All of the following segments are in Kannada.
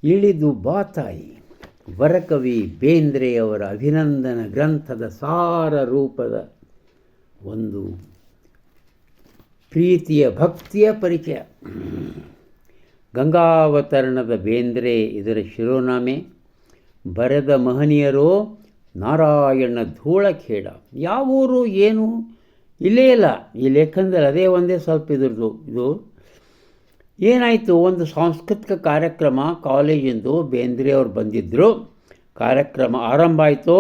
ಇಳಿದು ಬಾತಾಯಿ ವರಕವಿ ಬೇಂದ್ರೆಯವರ ಅಭಿನಂದನ ಗ್ರಂಥದ ಸಾರ ರೂಪದ ಒಂದು ಪ್ರೀತಿಯ ಭಕ್ತಿಯ ಪರಿಚಯ. ಗಂಗಾವತರಣದ ಬೇಂದ್ರೆ ಇದರ ಶಿರೋನಾಮೆ. ಬರೆದ ಮಹನೀಯರು ನಾರಾಯಣ ಧೂಳಖೇಡ. ಯಾವ ಊರು ಏನು ಇಲ್ಲೇ ಇಲ್ಲ ಈ ಲೇಖನದಲ್ಲಿ, ಅದೇ ಒಂದೇ ಸ್ವಲ್ಪ ಇದ್ರದ್ದು. ಇದು ಏನಾಯಿತು, ಒಂದು ಸಾಂಸ್ಕೃತಿಕ ಕಾರ್ಯಕ್ರಮ ಕಾಲೇಜಿಂದು ಬೇಂದ್ರೆಯವರು ಬಂದಿದ್ದರು. ಕಾರ್ಯಕ್ರಮ ಆರಂಭ ಆಯಿತು.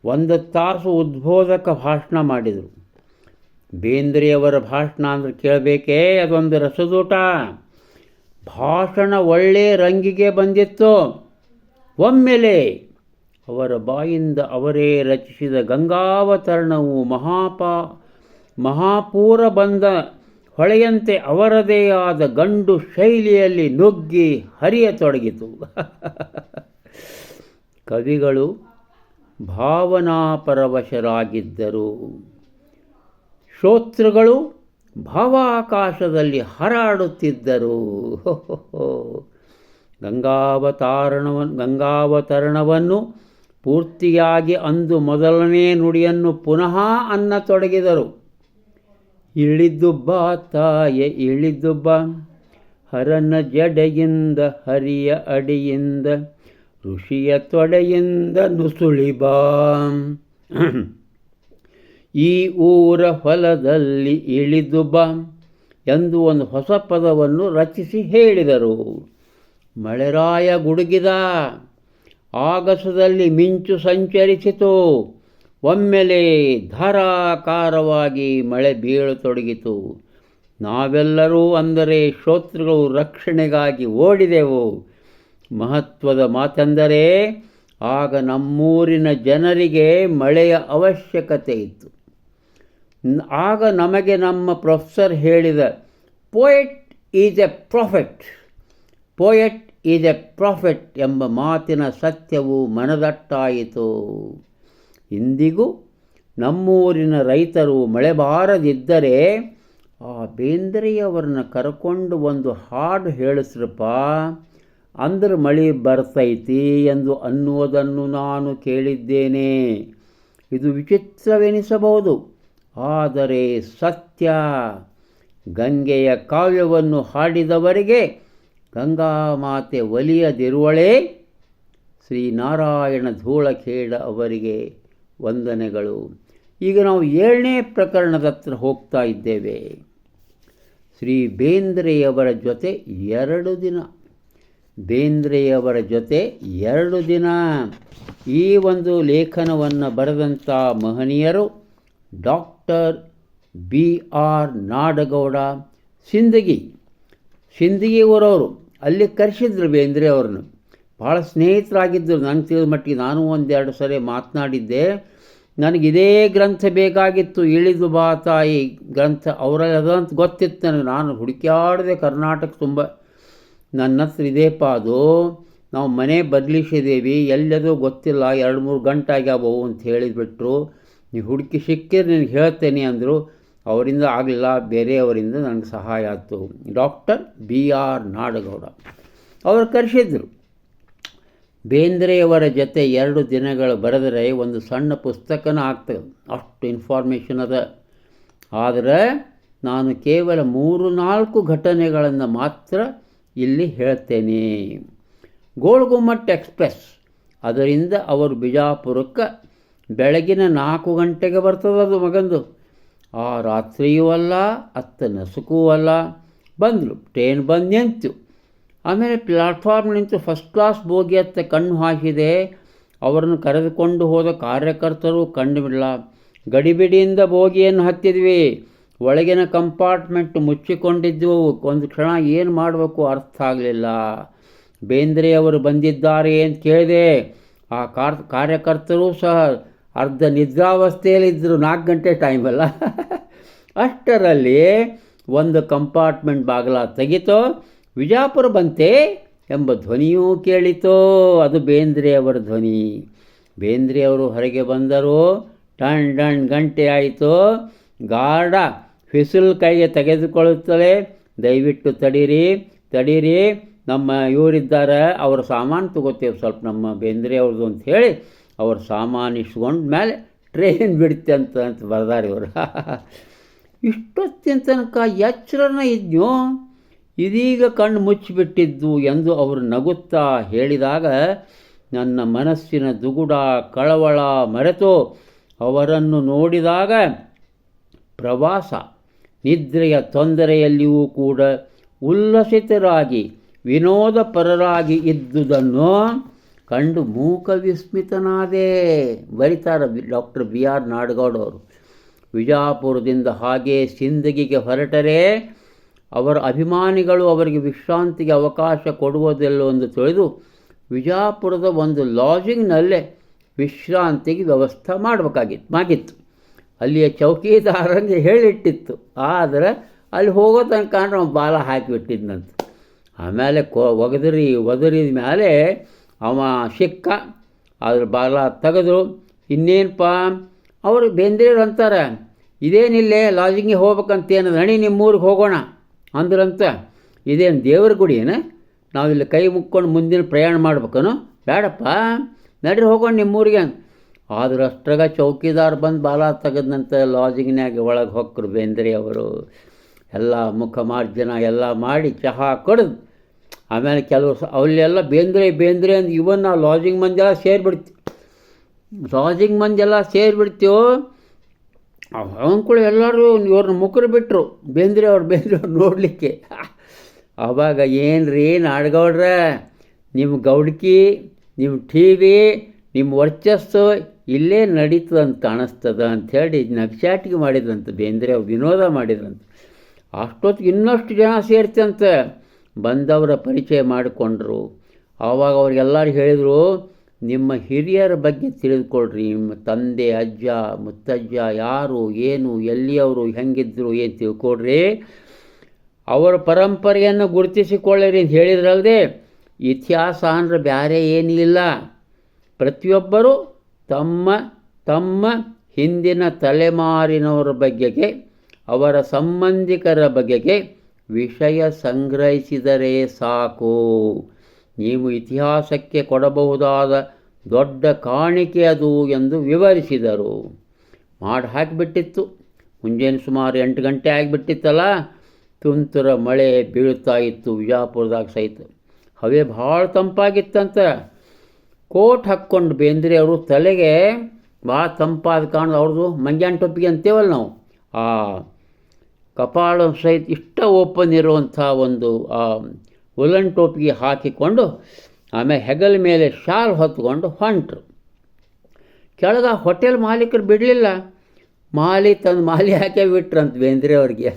1 ತಾಸು ಉದ್ಬೋಧಕ ಭಾಷಣ ಮಾಡಿದರು. ಬೇಂದ್ರೆಯವರ ಭಾಷಣ ಅಂದರೆ ಕೇಳಬೇಕೇ, ಅದೊಂದು ರಸದೂಟ. ಭಾಷಣ ಒಳ್ಳೆಯ ರಂಗಿಗೆ ಬಂದಿತ್ತು. ಒಮ್ಮೆಲೆ ಅವರ ಬಾಯಿಂದ ಅವರೇ ರಚಿಸಿದ ಗಂಗಾವತರಣವು ಮಹಾಪೂರ ಬಂದ ಹೊಳೆಯಂತೆ ಅವರದೇ ಆದ ಗಂಡು ಶೈಲಿಯಲ್ಲಿ ನುಗ್ಗಿ ಹರಿಯತೊಡಗಿತು. ಕವಿಗಳು ಭಾವನಾಪರವಶರಾಗಿದ್ದರು. ಶ್ರೋತೃಗಳು ಭಾವಾಕಾಶದಲ್ಲಿ ಹಾರಾಡುತ್ತಿದ್ದರು. ಗಂಗಾವತರಣವನ್ನು ಪೂರ್ತಿಯಾಗಿ ಅಂದು ಮೊದಲನೇ ನುಡಿಯನ್ನು ಪುನಃ ಅನ್ನತೊಡಗಿದರು. ಇಳಿದು ಬಾ ತಾಯೆ ಇಳಿದು ಬಾ, ಹರನ ಜಡೆಯಿಂದ ಹರಿಯ ಅಡಿಯಿಂದ ಋಷಿಯ ತೊಡೆಯಿಂದ ನುಸುಳಿ ಬಾ, ಈ ಊರ ಹೊಲದಲ್ಲಿ ಇಳಿದು ಬಾ ಎಂದು ಒಂದು ಹೊಸ ಪದವನ್ನು ರಚಿಸಿ ಹೇಳಿದರು. ಮಳೆರಾಯ ಗುಡುಗಿದ. ಆಗಸದಲ್ಲಿ ಮಿಂಚು ಸಂಚರಿಸಿತು. ಒಮ್ಮೆಲೆ ಧಾರಾಕಾರವಾಗಿ ಮಳೆ ಬೀಳತೊಡಗಿತು. ನಾವೆಲ್ಲರೂ, ಅಂದರೆ ಶ್ರೋತೃಗಳು, ರಕ್ಷಣೆಗಾಗಿ ಓಡಿದೆವು. ಮಹತ್ವದ ಮಾತೆಂದರೆ ಆಗ ನಮ್ಮೂರಿನ ಜನರಿಗೆ ಮಳೆಯ ಅವಶ್ಯಕತೆ ಇತ್ತು. ಆಗ ನಮಗೆ ನಮ್ಮ ಪ್ರೊಫೆಸರ್ ಹೇಳಿದ ಪೋಯೆಟ್ ಈಸ್ ಎ ಪ್ರಾಫೆಟ್ ಎಂಬ ಮಾತಿನ ಸತ್ಯವು ಮನದಟ್ಟಾಯಿತು. ಇಂದಿಗೂ ನಮ್ಮೂರಿನ ರೈತರು ಮಳೆ ಬಾರದಿದ್ದರೆ ಆ ಬೇಂದ್ರೆಯವರನ್ನ ಕರ್ಕೊಂಡು ಒಂದು ಹಾಡು ಹೇಳಿಸ್ರಪ್ಪ ಅಂದ್ರೆ ಮಳೆ ಬರ್ತೈತಿ ಎಂದು ಅನ್ನುವುದನ್ನು ನಾನು ಕೇಳಿದ್ದೇನೆ. ಇದು ವಿಚಿತ್ರವೆನಿಸಬಹುದು, ಆದರೆ ಸತ್ಯ. ಗಂಗೆಯ ಕಾವ್ಯವನ್ನು ಹಾಡಿದವರಿಗೆ ಗಂಗಾಮಾತೆ ಒಲಿಯದಿರುವಳೇ? ಶ್ರೀನಾರಾಯಣ ಧೂಳಖೇಡ ಅವರಿಗೆ ವಂದನೆಗಳು. ಈಗ ನಾವು 7ನೇ ಪ್ರಕರಣದ ಹತ್ರ ಹೋಗ್ತಾ ಇದ್ದೇವೆ. ಶ್ರೀ ಬೇಂದ್ರೆಯವರ ಜೊತೆ 2 ದಿನ. ಬೇಂದ್ರೆಯವರ ಜೊತೆ 2 ದಿನ. ಈ ಒಂದು ಲೇಖನವನ್ನು ಬರೆದಂಥ ಮಹನೀಯರು ಡಾಕ್ಟರ್ BR ನಾಡಗೌಡ, ಸಿಂದಗಿ ಊರವರು. ಅಲ್ಲಿ ಕರೆಸಿದ್ರು ಬೇಂದ್ರೆಯವ್ರನ್ನ. ಭಾಳ ಸ್ನೇಹಿತರಾಗಿದ್ದರು ನನಗೆ ತಿಳಿದ ಮಟ್ಟಿಗೆ. ನಾನು 1-2 ಸರಿ ಮಾತನಾಡಿದ್ದೆ. ನನಗಿದೇ ಗ್ರಂಥ ಬೇಕಾಗಿತ್ತು, ಇಳಿದು ಬಾ ತಾಯಿ ಗ್ರಂಥ. ಅವರಲ್ಲಿ ಅದಂತ ಗೊತ್ತಿತ್ತು ನನಗೆ. ನಾನು ಹುಡುಕ್ಯಾಡಿದೆ ಕರ್ನಾಟಕ ತುಂಬ. ನನ್ನ ಹತ್ರ ಇದೆಯಪ್ಪ ಅದು. ನಾವು ಮನೆ ಬದಲಿಸಿದ್ದೀವಿ, ಎಲ್ಲದೂ ಗೊತ್ತಿಲ್ಲ, 2-3 ಗಂಟೆ ಆಗ್ಯಾವವು ಅಂತ ಹೇಳಿಬಿಟ್ರು. ನೀವು ಹುಡುಕಿ ಸಿಕ್ಕಿದ್ರೆ ನಿನಗೆ ಹೇಳ್ತೇನೆ ಅಂದರು. ಅವರಿಂದ ಆಗಲಿಲ್ಲ, ಬೇರೆಯವರಿಂದ ನನಗೆ ಸಹಾಯ ಆಯಿತು. ಡಾಕ್ಟರ್ BR ನಾಡಗೌಡ ಅವರು ಕರೆಸಿದ್ರು. ಬೇಂದ್ರೆಯವರ ಜೊತೆ 2 ದಿನಗಳು ಬರೆದರೆ ಒಂದು ಸಣ್ಣ ಪುಸ್ತಕನ ಆಗ್ತದೆ, ಅಷ್ಟು ಇನ್ಫಾರ್ಮೇಷನ್ ಅದ. ಆದರೆ ನಾನು ಕೇವಲ 3-4 ಘಟನೆಗಳನ್ನು ಮಾತ್ರ ಇಲ್ಲಿ ಹೇಳ್ತೇನೆ. ಗೋಳಗುಮ್ಮಟ್ ಎಕ್ಸ್ಪ್ರೆಸ್, ಅದರಿಂದ ಅವರು ಬಿಜಾಪುರಕ್ಕೆ ಬೆಳಗಿನ 4 ಗಂಟೆಗೆ ಬರ್ತದದು ಮಗಂದು. ಆ ರಾತ್ರಿಯೂ ಅಲ್ಲ, ಅತ್ತ ನಸುಕೂ ಅಲ್ಲ. ಬಂದರು, ಟ್ರೈನ್ ಬಂದು ನಿಂತು. ಆಮೇಲೆ ಪ್ಲಾಟ್ಫಾರ್ಮ್ ನಿಂತು ಫಸ್ಟ್ ಕ್ಲಾಸ್ ಬೋಗಿ ಹತ್ತ ಕಣ್ಣು ಹಾಕಿದೆ. ಅವರನ್ನು ಕರೆದುಕೊಂಡು ಹೋದ ಕಾರ್ಯಕರ್ತರು ಕಂಡುಬಿಡಲ್ಲ. ಗಡಿಬಿಡಿಯಿಂದ ಬೋಗಿಯನ್ನು ಹತ್ತಿದ್ವಿ. ಒಳಗಿನ ಕಂಪಾರ್ಟ್ಮೆಂಟ್ ಮುಚ್ಚಿಕೊಂಡಿದ್ದೆವು. ಒಂದು ಕ್ಷಣ ಏನು ಮಾಡಬೇಕು ಅರ್ಥ ಆಗಲಿಲ್ಲ. ಬೇಂದ್ರೆಯವರು ಬಂದಿದ್ದಾರೆ ಅಂತ ಕೇಳಿದೆ. ಆ ಕಾರ್ಯಕರ್ತರು ಸಹ ಅರ್ಧ ನಿದ್ರಾವಸ್ಥೆಯಲ್ಲಿದ್ದರು. 4 ಗಂಟೆ ಟೈಮಲ್ಲ. ಅಷ್ಟರಲ್ಲಿ ಒಂದು ಕಂಪಾರ್ಟ್ಮೆಂಟ್ ಬಾಗಿಲ ತೆಗಿತೋ. ವಿಜಾಪುರ ಬಂತೆ ಎಂಬ ಧ್ವನಿಯೂ ಕೇಳಿತೋ. ಅದು ಬೇಂದ್ರೆಯವರ ಧ್ವನಿ. ಬೇಂದ್ರೆಯವರು ಹೊರಗೆ ಬಂದರು. ಡಣ್ ಡಣ್ ಗಂಟೆ ಆಯಿತು. ಗಾರ್ಡ ಫಿಸಿಲ್ ಕೈಗೆ ತೆಗೆದುಕೊಳ್ಳುತ್ತದೆ. ದಯವಿಟ್ಟು ತಡೀರಿ, ನಮ್ಮ ಇವರಿದ್ದಾರೆ, ಅವ್ರ ಸಾಮಾನು ತೊಗೋತೇವೆ ಸ್ವಲ್ಪ ನಮ್ಮ ಬೇಂದ್ರೆ ಅವ್ರದ್ದು ಅಂತ ಹೇಳಿ ಅವ್ರ ಸಾಮಾನು ಇಸ್ಕೊಂಡ ಮೇಲೆ ಟ್ರೈನ್ ಬಿಡುತ್ತೆ ಅಂತ ಬರ್ದಾರೆ ಇವರು. ಇಷ್ಟೊತ್ತಿನ ತನಕ ಎಚ್ಚರನ ಇದ್ನೋ, ಇದೀಗ ಕಣ್ಣು ಮುಚ್ಚಿಬಿಟ್ಟಿದ್ದು ಎಂದು ಅವರು ನಗುತ್ತಾ ಹೇಳಿದಾಗ ನನ್ನ ಮನಸ್ಸಿನ ದುಗುಡ ಕಳವಳ ಮರೆತು ಅವರನ್ನು ನೋಡಿದಾಗ ಪ್ರವಾಸ ನಿದ್ರೆಯ ತೊಂದರೆಯಲ್ಲಿಯೂ ಕೂಡ ಉಲ್ಲಸಿತರಾಗಿ ವಿನೋದಪರರಾಗಿ ಇದ್ದುದನ್ನು ಕಂಡು ಮೂಕ ವಿಸ್ಮಿತನಾದೆ. ಬರೀತಾರೆ ಡಾಕ್ಟರ್ BR ನಾಡಗೌಡ ಅವರು. ವಿಜಾಪುರದಿಂದ ಹಾಗೆ ಸಿಂದಗಿಗೆ ಹೊರಟರೆ ಅವರ ಅಭಿಮಾನಿಗಳು ಅವರಿಗೆ ವಿಶ್ರಾಂತಿಗೆ ಅವಕಾಶ ಕೊಡುವುದಿಲ್ಲ ಎಂದು ತಿಳಿದು ವಿಜಾಪುರದ ಒಂದು ಲಾಡ್ಜಿಂಗ್ನಲ್ಲೇ ವಿಶ್ರಾಂತಿಗೆ ವ್ಯವಸ್ಥೆ ಮಾಡಬೇಕಾಗಿತ್ತು. ಅಲ್ಲಿಯ ಚೌಕಿದಾರಂಗೆ ಹೇಳಿಟ್ಟಿತ್ತು. ಆದರೆ ಅಲ್ಲಿ ಹೋಗೋ ತನಕ ನಾವು ಬಾಲ ಹಾಕಿಬಿಟ್ಟಿದ್ದಂತೆ. ಆಮೇಲೆ ಒದರಿದ ಮೇಲೆ ಅವ ಸಿಕ್ಕ, ಅದ್ರ ಬಾಲ ತೆಗೆದ್ರು. ಇನ್ನೇನಪ್ಪ ಅವರು ಬೇಂದ್ರೆಯವ್ರು ಅಂತಾರೆ, ಇದೇನಿಲ್ಲೇ ಲಾಡ್ಜಿಂಗಿಗೆ ಹೋಗ್ಬೇಕಂತೇನದು, ನಡಿ ನಿಮ್ಮೂರಿಗೆ ಹೋಗೋಣ ಅಂದ್ರಂತ. ಇದೇನು ದೇವ್ರ ಗುಡಿ ಏನು, ನಾವಿಲ್ಲಿ ಕೈ ಮುಕ್ಕೊಂಡು ಮುಂದಿನ ಪ್ರಯಾಣ ಮಾಡ್ಬೇಕನು? ಬೇಡಪ್ಪ, ನಡ್ರಿ ಹೋಗೋಣ ನಿಮ್ಮೂರಿಗೆ. ಆದ್ರೆ ಅಷ್ಟ್ರಾಗ ಚೌಕಿದಾರ್ ಬಂದು ಬಾಲ ತೆಗೆದಂತೆ ಲಾಡ್ಜಿಂಗ್ನಾಗ ಒಳಗೆ ಹೊಕ್ಕರು ಬೇಂದ್ರೆ ಅವರು. ಎಲ್ಲ ಮುಖ ಮಾರ್ಜನ ಎಲ್ಲ ಮಾಡಿ ಚಹಾ ಕೊಡೋದು. ಆಮೇಲೆ ಕೆಲವು ಅಲ್ಲೆಲ್ಲ ಬೇಂದ್ರೆ ಅಂದು ಇವನ್ ನಾವು ಲಾಡ್ಜಿಂಗ್ ಮಂದೆಲ್ಲ ಸೇರಿಬಿಡ್ತೀವೋ ಅವನ ಕೂಡ ಎಲ್ಲರೂ ಇವ್ರನ್ನ ಮುಖರು ಬಿಟ್ಟರು ಬೇಂದ್ರೆ ಅವ್ರು ನೋಡಲಿಕ್ಕೆ. ಆವಾಗ ಏನ್ರಿ ನಾಡಗೌಡ್ರ, ನಿಮ್ಮ ಗೌಡ್ಕಿ, ನಿಮ್ಮ TV, ನಿಮ್ಮ ವರ್ಚಸ್ಸು ಇಲ್ಲೇ ನಡೀತದಂತ ಕಾಣಿಸ್ತದ ಅಂಥೇಳಿ ನಗ್ಚಾಟಿಗೆ ಮಾಡಿದ್ರಂತೆ ಬೇಂದ್ರೆ ಅವ್ರು, ವಿನೋದ ಮಾಡಿದ್ರಂತೆ. ಅಷ್ಟೊತ್ತಿಗೆ ಇನ್ನಷ್ಟು ಜನ ಸೇರ್ತಂತೆ. ಬಂದವರ ಪರಿಚಯ ಮಾಡಿಕೊಂಡ್ರು. ಆವಾಗ ಅವ್ರಿಗೆಲ್ಲರೂ ಹೇಳಿದರು, ನಿಮ್ಮ ಹಿರಿಯರ ಬಗ್ಗೆ ತಿಳಿದುಕೊಳ್ರಿ. ನಿಮ್ಮ ತಂದೆ, ಅಜ್ಜ, ಮುತ್ತಜ್ಜ ಯಾರು, ಏನು, ಎಲ್ಲಿಯವರು, ಹೆಂಗಿದ್ರು ಏನು ತಿಳ್ಕೊಳ್ರಿ. ಅವರ ಪರಂಪರೆಯನ್ನು ಗುರುತಿಸಿಕೊಳ್ಳಿರಿ ಅಂತ ಹೇಳಿದ್ರಲ್ಲದೆ ಇತಿಹಾಸ ಅಂದರೆ ಬೇರೆ ಏನಿಲ್ಲ. ಪ್ರತಿಯೊಬ್ಬರೂ ತಮ್ಮ ಹಿಂದಿನ ತಲೆಮಾರಿನವರ ಬಗೆಗೆ, ಅವರ ಸಂಬಂಧಿಕರ ಬಗೆಗೆ ವಿಷಯ ಸಂಗ್ರಹಿಸಿದರೆ ಸಾಕು. ನೀವು ಇತಿಹಾಸಕ್ಕೆ ಕೊಡಬಹುದಾದ ದೊಡ್ಡ ಕಾಣಿಕೆ ಅದು ಎಂದು ವಿವರಿಸಿದರು. ಮಾಡಿ ಹಾಕಿಬಿಟ್ಟಿತ್ತು. ಮುಂಜಾನೆ ಸುಮಾರು 8 ಗಂಟೆ ಆಗಿಬಿಟ್ಟಿತ್ತಲ್ಲ. ತುಂತರ ಮಳೆ ಬೀಳ್ತಾ ಇತ್ತು ವಿಜಾಪುರದಾಗ ಸಹಿತ. ಹವೆ ಭಾಳ ತಂಪಾಗಿತ್ತಂತ. ಕೋಟ್ ಹಾಕ್ಕೊಂಡು ಬೇಂದ್ರೆ ಅವರು ತಲೆಗೆ ಭಾಳ ತಂಪಾದ ಕಾಣದು. ಅವ್ರದ್ದು ಮಂಗ್ಯಾನ ಟೊಪ್ಪಿಗೆ ಅಂತೇವಲ್ಲ ನಾವು, ಆ ಕಪಾಳ ಸಹಿತ ಇಷ್ಟ ಓಪನ್ ಇರುವಂಥ ಒಂದು ಉಲನ್ ಟೋಪಿಗೆ ಹಾಕಿಕೊಂಡು ಆಮೇಲೆ ಹೆಗಲ ಮೇಲೆ ಶಾಲ್ ಹೊತ್ಕೊಂಡು ಹೊಂಟ್ರು. ಕೆಳಗೆ ಹೋಟೆಲ್ ಮಾಲೀಕರು ಬಿಡಲಿಲ್ಲ. ಮಾಲಿ ಹಾಕೇ ಬಿಟ್ರಂತ ಬೇಂದ್ರೆ ಅವ್ರಿಗೆ.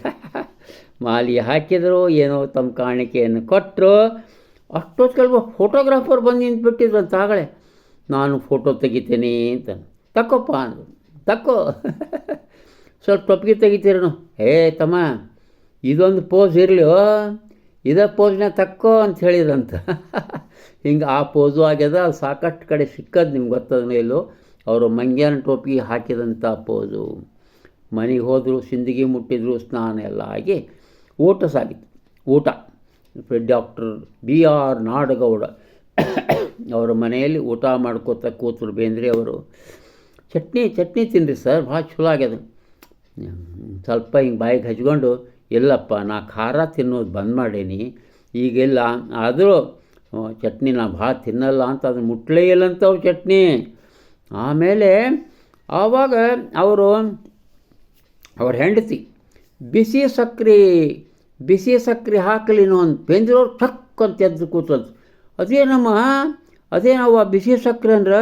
ಮಾಲಿ ಹಾಕಿದ್ರು, ಏನೋ ತಮ್ಮ ಕಾಣಿಕೆಯನ್ನು ಕೊಟ್ಟರು. ಅಷ್ಟೊತ್ತು ಕೆಲವು ಫೋಟೋಗ್ರಾಫರ್ ಬಂದು ನಿಂತುಬಿಟ್ಟಿದ್ರಂತ. ಆಗಲೇ ನಾನು ಫೋಟೋ ತೆಗಿತೀನಿ ಅಂತ. ತಕ್ಕೋಪ್ಪ ಅಂದರು. ತಕ್ಕೋ, ಸ್ವಲ್ಪ ಟೊಪ್ಪಿಗೆ ತೆಗಿತೀರೇನು? ತಮ್ಮ ಇದೊಂದು ಪೋಸ್ ಇರಲಿ, ಇದೇ ಪೋಸ್ನ ತಕ್ಕೋ ಅಂತ ಹೇಳಿದಂತ. ಹಿಂಗೆ ಆ ಪೋಸು ಆಗ್ಯದ. ಅದು ಸಾಕಷ್ಟು ಕಡೆ ಸಿಕ್ಕದು, ನಿಮ್ಗೆ ಗೊತ್ತದನೋ ಇಲ್ಲೋ, ಅವರು ಮಂಗ್ಯಾನ ಟೋಪಿಗೆ ಹಾಕಿದಂಥ ಪೋಸು. ಮನೆಗೆ ಹೋದರು, ಸಿಂದಗಿ ಮುಟ್ಟಿದ್ರು, ಸ್ನಾನ ಎಲ್ಲ ಆಗಿ ಊಟ ಸಾಗಿತ್ತು. ಊಟ ಡಾಕ್ಟರ್ BR ನಾಡಗೌಡ ಅವರ ಮನೆಯಲ್ಲಿ ಊಟ ಮಾಡ್ಕೋತ ಕೂತರು ಬೇಂದ್ರೆ ಅವರು. ಚಟ್ನಿ ತಿನ್ನಿರಿ ಸರ್, ಭಾಳ ಚಲೋ ಆಗ್ಯದ. ಸ್ವಲ್ಪ ಹಿಂಗೆ ಬಾಯಿಗೆ ಹಚ್ಕೊಂಡು, ಇಲ್ಲಪ್ಪ ನಾ ಖಾರ ತಿನ್ನೋದು ಬಂದ್ ಮಾಡೀನಿ ಈಗೆಲ್ಲ, ಆದರೂ ಚಟ್ನಿ ನಾ ಭಾಳ ತಿನ್ನಲ್ಲ ಅಂತ ಅದನ್ನು ಮುಟ್ಲೇ ಇಲ್ಲಂತ ಅವ್ರು ಚಟ್ನಿ. ಆಮೇಲೆ ಆವಾಗ ಅವ್ರ ಹೆಂಡತಿ ಬಿಸಿ ಸಕ್ಕರೆ ಹಾಕಲಿನೋ ಅಂತ ಬೇಂದ್ರವ್ರು ಟಕ್ ಅಂತ ಎದ್ದು ಕೂತಂತ. ಅದೇನವ್ವ ಬಿಸಿ ಸಕ್ಕರೆ ಅಂದ್ರೆ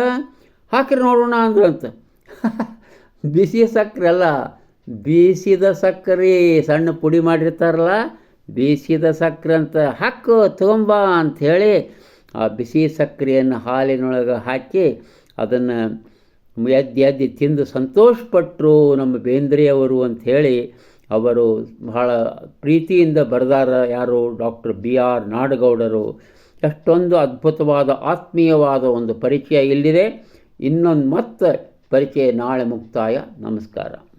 ಹಾಕಿರಿ ನೋಡೋಣ ಅಂದ್ರಂತ. ಬಿಸಿ ಸಕ್ಕರೆ ಅಲ್ಲ, ಬೀಸಿದ ಸಕ್ಕರೆ, ಸಣ್ಣ ಪುಡಿ ಮಾಡಿರ್ತಾರಲ್ಲ, ಬೀಸಿದ ಸಕ್ಕರೆ ಅಂತ. ಹಾಕು ತಗೊಂಬ ಅಂಥೇಳಿ ಆ ಬಿಸಿ ಸಕ್ಕರೆಯನ್ನು ಹಾಲಿನೊಳಗೆ ಹಾಕಿ ಅದನ್ನು ಎದ್ದು ತಿಂದು ಸಂತೋಷಪಟ್ಟರು ನಮ್ಮ ಬೇಂದ್ರೆಯವರು ಅಂಥೇಳಿ ಅವರು ಬಹಳ ಪ್ರೀತಿಯಿಂದ ಬರೆದಾರ. ಯಾರು? Doctor BR ನಾಡಗೌಡರು. ಎಷ್ಟೊಂದು ಅದ್ಭುತವಾದ ಆತ್ಮೀಯವಾದ ಒಂದು ಪರಿಚಯ ಇಲ್ಲಿದೆ. ಇನ್ನೊಂದು ಮತ್ತೆ ಪರಿಚಯ ನಾಳೆ ಮುಕ್ತಾಯ. ನಮಸ್ಕಾರ.